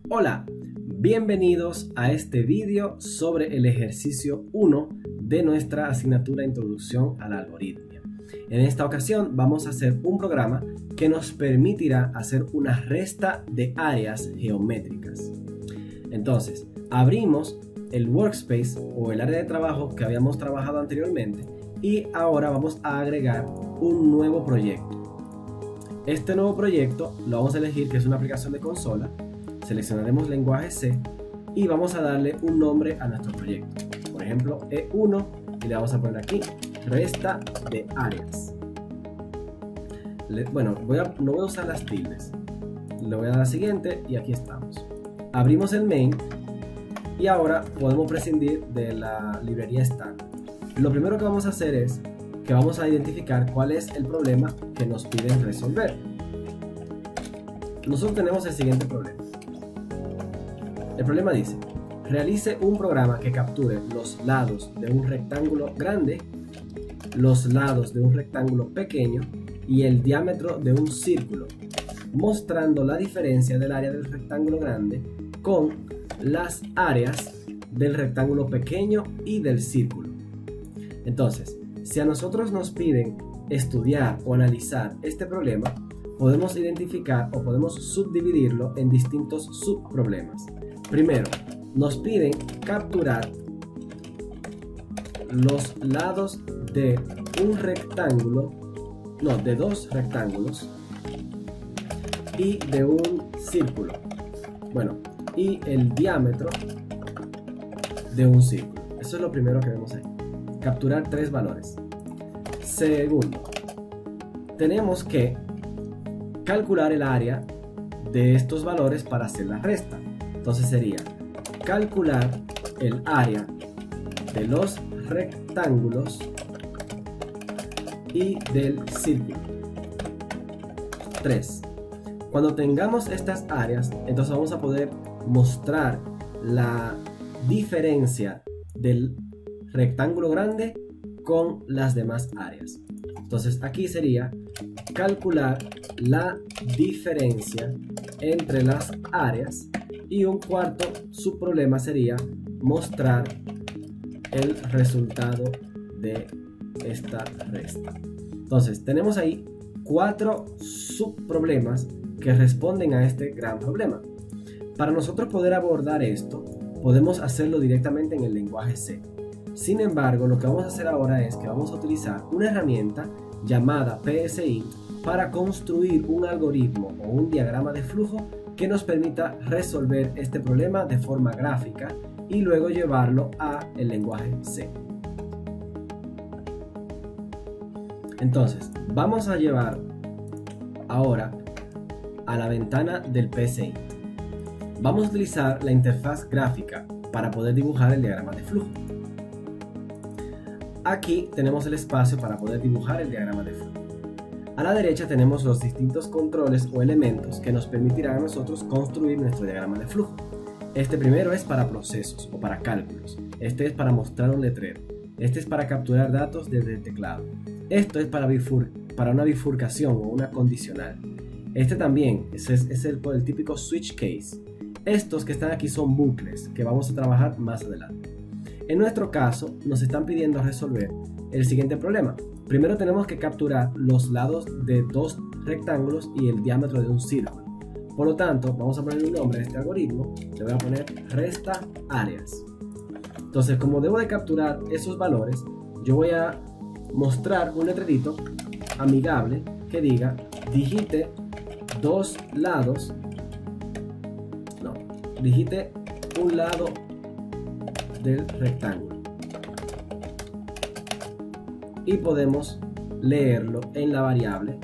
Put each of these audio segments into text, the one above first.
Hola, bienvenidos a este vídeo sobre el ejercicio 1 de nuestra asignatura Introducción a la Algoritmia. En esta ocasión vamos a hacer un programa que nos permitirá hacer una resta de áreas geométricas. Entonces, abrimos el workspace o el área de trabajo que habíamos trabajado anteriormente y ahora vamos a agregar un nuevo proyecto. Este nuevo proyecto lo vamos a elegir que es una aplicación de consola. Seleccionaremos lenguaje C y vamos a darle un nombre a nuestro proyecto. Por ejemplo, E1 y le vamos a poner aquí resta de áreas. Bueno, no voy a usar las tildes. Le voy a dar a siguiente y aquí estamos. Abrimos el main y ahora podemos prescindir de la librería estándar. Lo primero que vamos a hacer es que vamos a identificar cuál es el problema que nos piden resolver. Nosotros tenemos el siguiente problema. El problema dice, realice un programa que capture los lados de un rectángulo grande, los lados de un rectángulo pequeño y el diámetro de un círculo, mostrando la diferencia del área del rectángulo grande con las áreas del rectángulo pequeño y del círculo. Entonces, si a nosotros nos piden estudiar o analizar este problema, podemos identificar o podemos subdividirlo en distintos subproblemas. Primero, nos piden capturar los lados de un rectángulo, de dos rectángulos y de un círculo. Bueno, y el diámetro de un círculo. Eso es lo primero que vemos ahí. Capturar tres valores. Segundo, tenemos que calcular el área de estos valores para hacer la resta. Entonces sería calcular el área de los rectángulos y del círculo. 3. Cuando tengamos estas áreas, entonces vamos a poder mostrar la diferencia del rectángulo grande con las demás áreas. Entonces aquí sería calcular la diferencia entre las áreas y un cuarto subproblema sería mostrar el resultado de esta resta. Entonces tenemos ahí 4 subproblemas que responden a este gran problema. Para nosotros poder abordar esto, podemos hacerlo directamente en el lenguaje C. Sin embargo, lo que vamos a hacer ahora es que vamos a utilizar una herramienta llamada PSI para construir un algoritmo o un diagrama de flujo que nos permita resolver este problema de forma gráfica y luego llevarlo a el lenguaje C. Entonces, vamos a llevar ahora a la ventana del PSI. Vamos a utilizar la interfaz gráfica para poder dibujar el diagrama de flujo. Aquí tenemos el espacio para poder dibujar el diagrama de flujo. A la derecha tenemos los distintos controles o elementos que nos permitirán a nosotros construir nuestro diagrama de flujo. Este primero es para procesos o para cálculos. Este es para mostrar un letrero. Este es para capturar datos desde el teclado. Esto es para una bifurcación o una condicional. Este también es el típico switch case. Estos que están aquí son bucles que vamos a trabajar más adelante. En nuestro caso nos están pidiendo resolver el siguiente problema. Primero tenemos que capturar los lados de dos rectángulos y el diámetro de un círculo. Por lo tanto, vamos a poner un nombre a este algoritmo. Le voy a poner resta áreas. Entonces, como debo de capturar esos valores, yo voy a mostrar un letrerito amigable que diga digite digite un lado del rectángulo. Y podemos leerlo en la variable.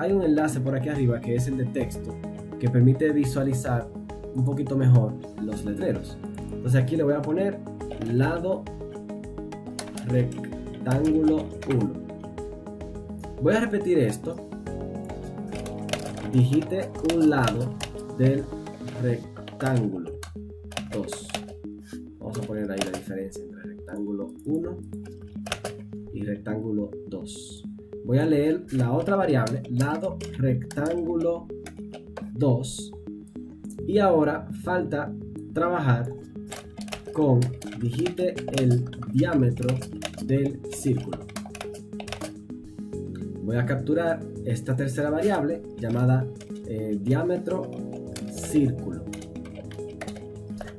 Hay un enlace por aquí arriba que es el de texto que permite visualizar un poquito mejor los letreros. Entonces aquí le voy a poner lado rectángulo 1. Voy a repetir esto. Digite un lado del rectángulo 2. Vamos a poner ahí la diferencia entre rectángulo 1 y rectángulo 2. Voy a leer la otra variable, lado rectángulo 2, Y ahora falta trabajar con, digite el diámetro del círculo. Voy a capturar esta tercera variable llamada diámetro círculo.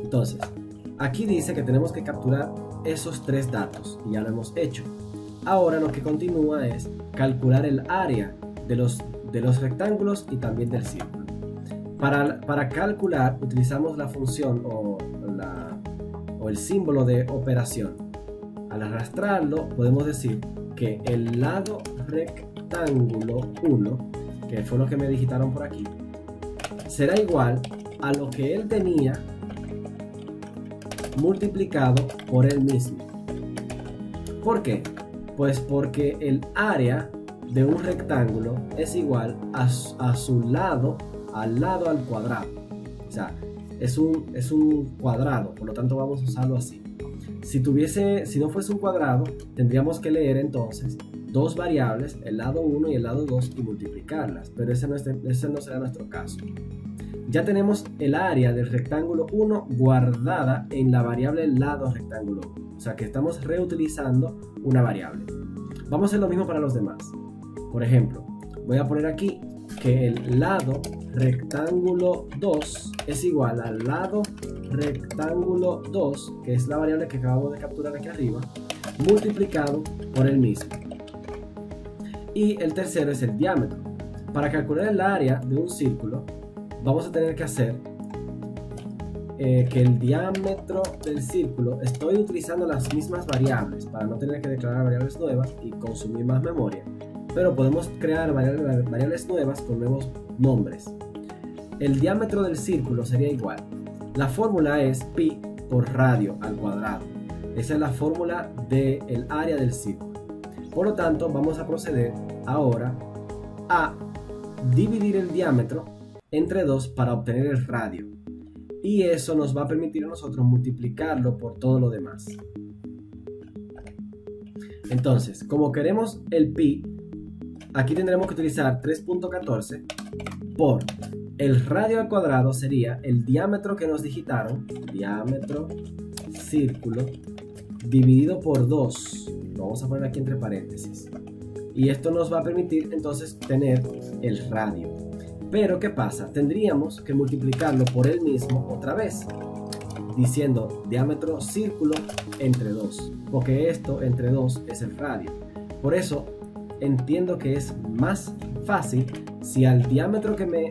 Entonces, aquí dice que tenemos que capturar esos tres datos y ya lo hemos hecho. Ahora lo que continúa es calcular el área de los rectángulos y también del círculo. Para calcular utilizamos la función o el símbolo de operación. Al arrastrarlo podemos decir que el lado rectángulo 1, que fue lo que me digitaron por aquí, será igual a lo que él tenía multiplicado por él mismo. ¿Por qué? Pues porque el área de un rectángulo es igual a su lado, al lado al cuadrado. O sea, es un cuadrado, por lo tanto vamos a usarlo así. Si no fuese un cuadrado, tendríamos que leer entonces dos variables, el lado 1 y el lado 2, y multiplicarlas, pero ese no será nuestro caso. Ya tenemos el área del rectángulo 1 guardada en la variable lado rectángulo 1, o sea que estamos reutilizando una variable. Vamos a hacer lo mismo para los demás. Por ejemplo, voy a poner aquí que el lado rectángulo 2 es igual al lado rectángulo 2, que es la variable que acabamos de capturar aquí arriba, multiplicado por el mismo. Y el tercero es el diámetro. Para calcular el área de un círculo, vamos a tener que hacer que el diámetro del círculo, estoy utilizando las mismas variables para no tener que declarar variables nuevas y consumir más memoria, pero podemos crear variables nuevas con nuevos nombres. El diámetro del círculo sería igual. La fórmula es pi por radio al cuadrado. Esa es la fórmula del área del círculo. Por lo tanto, vamos a proceder ahora a dividir el diámetro entre 2 para obtener el radio. Y eso nos va a permitir a nosotros multiplicarlo por todo lo demás. Entonces, como queremos el pi, aquí tendremos que utilizar 3.14 por el radio al cuadrado, sería el diámetro que nos digitaron, diámetro círculo, dividido por 2. Lo vamos a poner aquí entre paréntesis. Y esto nos va a permitir entonces tener el radio. Pero ¿qué pasa? Tendríamos que multiplicarlo por él mismo otra vez, diciendo diámetro círculo entre 2, porque esto entre 2 es el radio. Por eso entiendo que es más fácil si al diámetro que me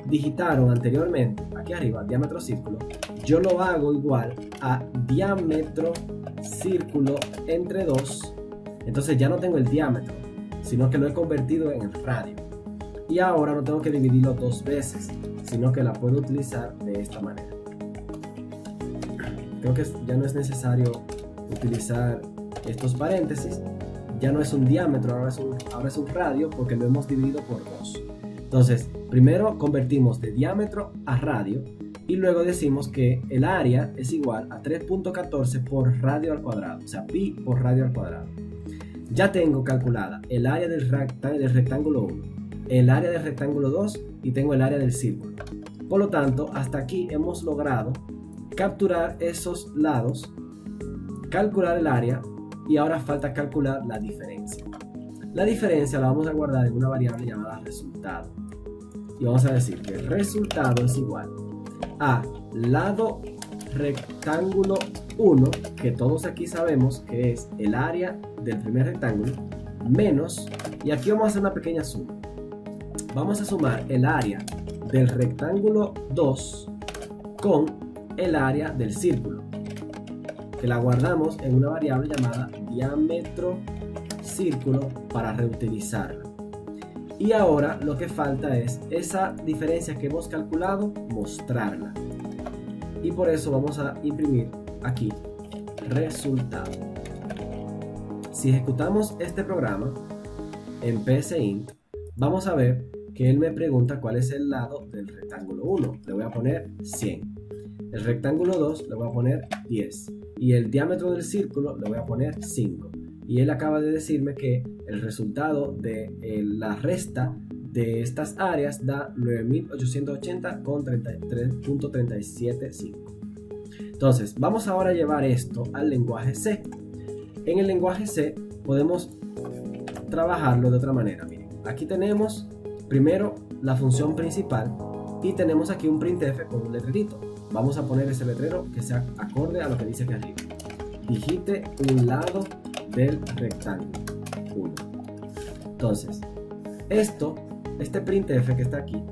digitaron anteriormente, aquí arriba, diámetro círculo, yo lo hago igual a diámetro círculo entre 2, entonces ya no tengo el diámetro, sino que lo he convertido en el radio. Y ahora no tengo que dividirlo dos veces, sino que la puedo utilizar de esta manera. Creo que ya no es necesario utilizar estos paréntesis. Ya no es un diámetro, ahora es un radio, porque lo hemos dividido por 2. Entonces, primero convertimos de diámetro a radio y luego decimos que el área es igual a 3.14 por radio al cuadrado, o sea, pi por radio al cuadrado. Ya tengo calculada el área del rectángulo 1, el área del rectángulo 2 y tengo el área del círculo. Por lo tanto, hasta aquí hemos logrado capturar esos lados, calcular el área y ahora falta calcular la diferencia. La diferencia la vamos a guardar en una variable llamada resultado. Y vamos a decir que el resultado es igual a lado rectángulo 1, que todos aquí sabemos que es el área del primer rectángulo, menos, y aquí vamos a hacer una pequeña suma. Vamos a sumar el área del rectángulo 2 con el área del círculo, que la guardamos en una variable llamada diámetro círculo para reutilizarla. Y ahora lo que falta es esa diferencia que hemos calculado, mostrarla. Y por eso vamos a imprimir aquí resultado. Si ejecutamos este programa en PSInt, vamos a ver que él me pregunta cuál es el lado del rectángulo 1. Le voy a poner 100. El rectángulo 2 le voy a poner 10. Y el diámetro del círculo le voy a poner 5. Y él acaba de decirme que el resultado de la resta de estas áreas da 9880 con 33.375. Entonces, vamos ahora a llevar esto al lenguaje C. En el lenguaje C podemos trabajarlo de otra manera. Miren, aquí tenemos primero la función principal y tenemos aquí un printf con un letrerito. Vamos a poner ese letrero que sea acorde a lo que dice aquí arriba. Digite un lado del rectángulo 1. Entonces, este printf que está aquí,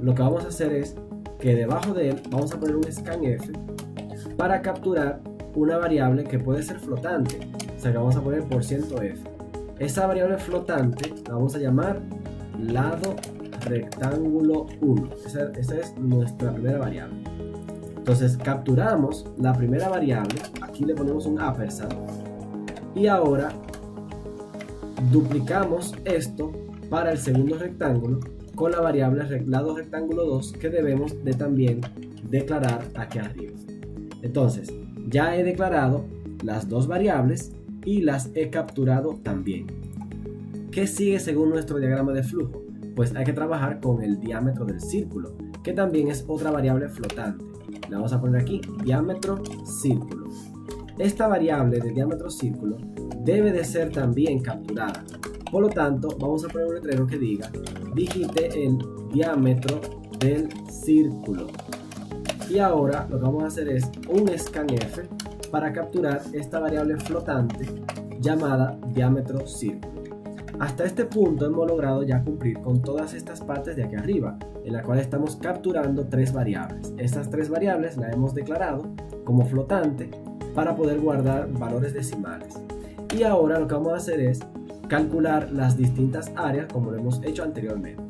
lo que vamos a hacer es que debajo de él vamos a poner un scanf para capturar una variable que puede ser flotante. O sea que vamos a poner %f. Esa variable flotante la vamos a llamar lado rectángulo 1. Esa es nuestra primera variable. Entonces capturamos la primera variable, aquí le ponemos un ampersand y ahora duplicamos esto para el segundo rectángulo con la variable lado rectángulo 2 que debemos de también declarar aquí arriba. Entonces ya he declarado las dos variables y las he capturado también. ¿Qué sigue según nuestro diagrama de flujo? Pues hay que trabajar con el diámetro del círculo, que también es otra variable flotante. Le vamos a poner aquí diámetro círculo. Esta variable de diámetro círculo debe de ser también capturada. Por lo tanto, vamos a poner un letrero que diga digite el diámetro del círculo. Y ahora lo que vamos a hacer es un scanf para capturar esta variable flotante llamada diámetro círculo. Hasta este punto hemos logrado ya cumplir con todas estas partes de aquí arriba, en la cual estamos capturando tres variables. Estas tres variables las hemos declarado como flotante para poder guardar valores decimales. Y ahora lo que vamos a hacer es calcular las distintas áreas como lo hemos hecho anteriormente.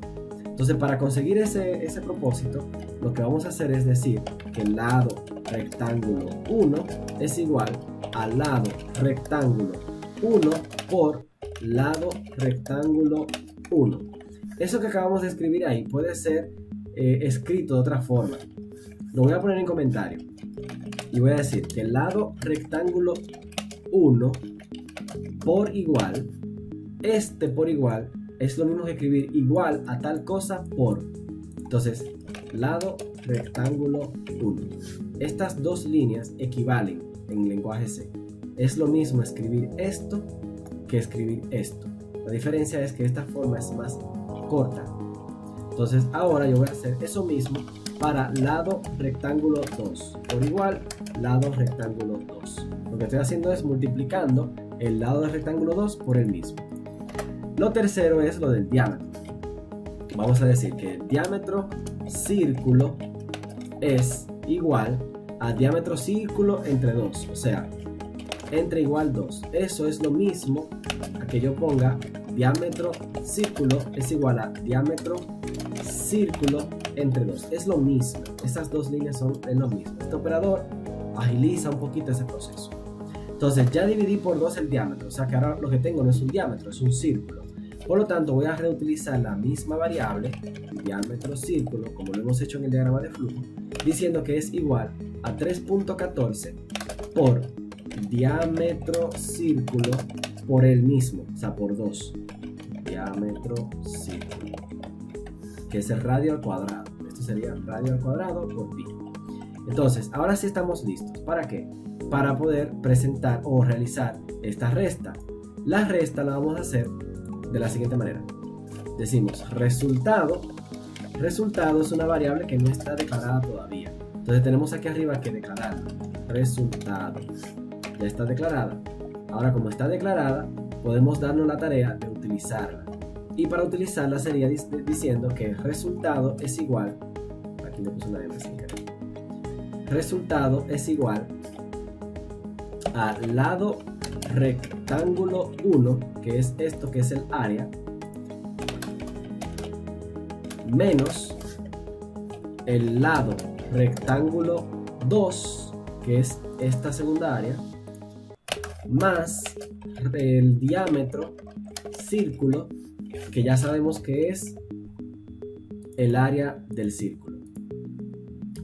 Entonces, para conseguir ese propósito, lo que vamos a hacer es decir que el lado rectángulo 1 es igual al lado rectángulo 1 por lado rectángulo 1. Eso que acabamos de escribir ahí puede ser escrito de otra forma. Lo voy a poner en comentario y voy a decir que el lado rectángulo 1 por igual, por igual es lo mismo que escribir igual a tal cosa por. Entonces, lado rectángulo 1. Estas dos líneas equivalen en lenguaje C. Es lo mismo escribir esto que escribir esto. La diferencia es que esta forma es más corta. Entonces ahora yo voy a hacer eso mismo para lado rectángulo 2 por igual lado rectángulo 2. Lo que estoy haciendo es multiplicando el lado del rectángulo 2 por el mismo. Lo tercero es lo del diámetro. Vamos a decir que el diámetro círculo es igual a diámetro círculo entre 2, o sea, entre igual 2. Eso es lo mismo a que yo ponga diámetro círculo es igual a diámetro círculo entre 2. Es lo mismo. Estas dos líneas es lo mismo. Este operador agiliza un poquito ese proceso. Entonces ya dividí por 2 el diámetro. O sea que ahora lo que tengo no es un diámetro, es un círculo. Por lo tanto voy a reutilizar la misma variable, diámetro círculo, como lo hemos hecho en el diagrama de flujo, diciendo que es igual a 3.14 por diámetro círculo por el mismo, o sea, por 2. Diámetro círculo, que es el radio al cuadrado. Esto sería radio al cuadrado por pi. Entonces, ahora sí estamos listos. ¿Para qué? Para poder presentar o realizar esta resta. La resta la vamos a hacer de la siguiente manera. Decimos resultado. Resultado es una variable que no está declarada todavía. Entonces tenemos aquí arriba que declarar resultado. Ya está declarada. Ahora, como está declarada, podemos darnos la tarea de utilizarla. Y para utilizarla sería diciendo que el resultado es igual. Aquí le puse una M sin querer. Resultado es igual al lado rectángulo 1, que es esto, que es el área, menos el lado rectángulo 2, que es esta segunda área, más el diámetro círculo, que ya sabemos que es el área del círculo.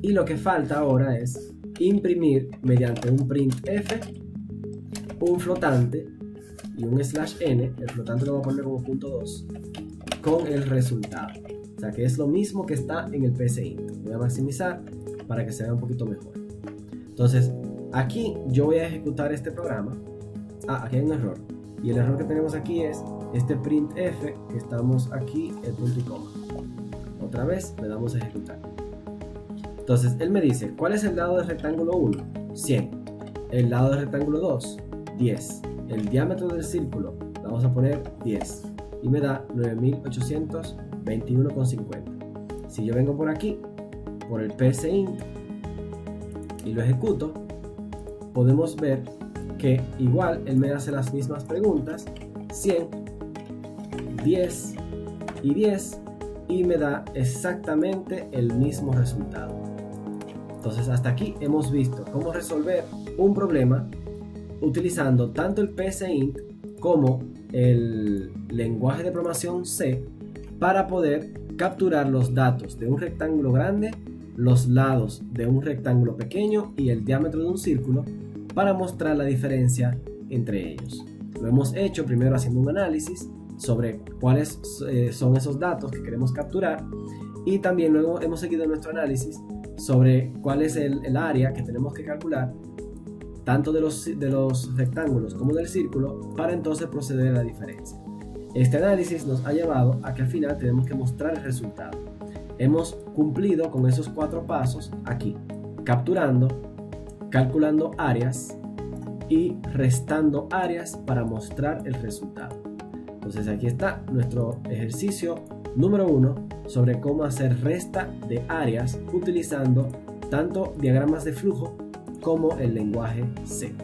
Y lo que falta ahora es imprimir mediante un printf un flotante y un /n, el flotante lo voy a poner como .2, con el resultado. O sea que es lo mismo que está en el PSInt. Voy a maximizar para que se vea un poquito mejor. Entonces, aquí yo voy a ejecutar este programa. Aquí hay un error. Y el error que tenemos aquí es este printf, que estamos aquí, el punto y coma. Otra vez le damos a ejecutar. Entonces, él me dice, ¿cuál es el lado del rectángulo 1? 100. El lado del rectángulo 2, 10. El diámetro del círculo, le vamos a poner 10. Y me da 9821,50. Si yo vengo por aquí, por el PSInt, y lo ejecuto, podemos ver que igual él me hace las mismas preguntas, 100, 10 y 10, y me da exactamente el mismo resultado. Entonces hasta aquí hemos visto cómo resolver un problema utilizando tanto el PSInt como el lenguaje de programación C para poder capturar los datos de un rectángulo grande, los lados de un rectángulo pequeño y el diámetro de un círculo para mostrar la diferencia entre ellos. Lo hemos hecho primero haciendo un análisis sobre cuáles son esos datos que queremos capturar, y también luego hemos seguido nuestro análisis sobre cuál es el área que tenemos que calcular tanto de los rectángulos como del círculo para entonces proceder a la diferencia. Este análisis nos ha llevado a que al final tenemos que mostrar el resultado. Hemos cumplido con esos 4 pasos aquí: capturando, calculando áreas y restando áreas para mostrar el resultado. Entonces aquí está nuestro ejercicio número 1 sobre cómo hacer resta de áreas utilizando tanto diagramas de flujo como el lenguaje C.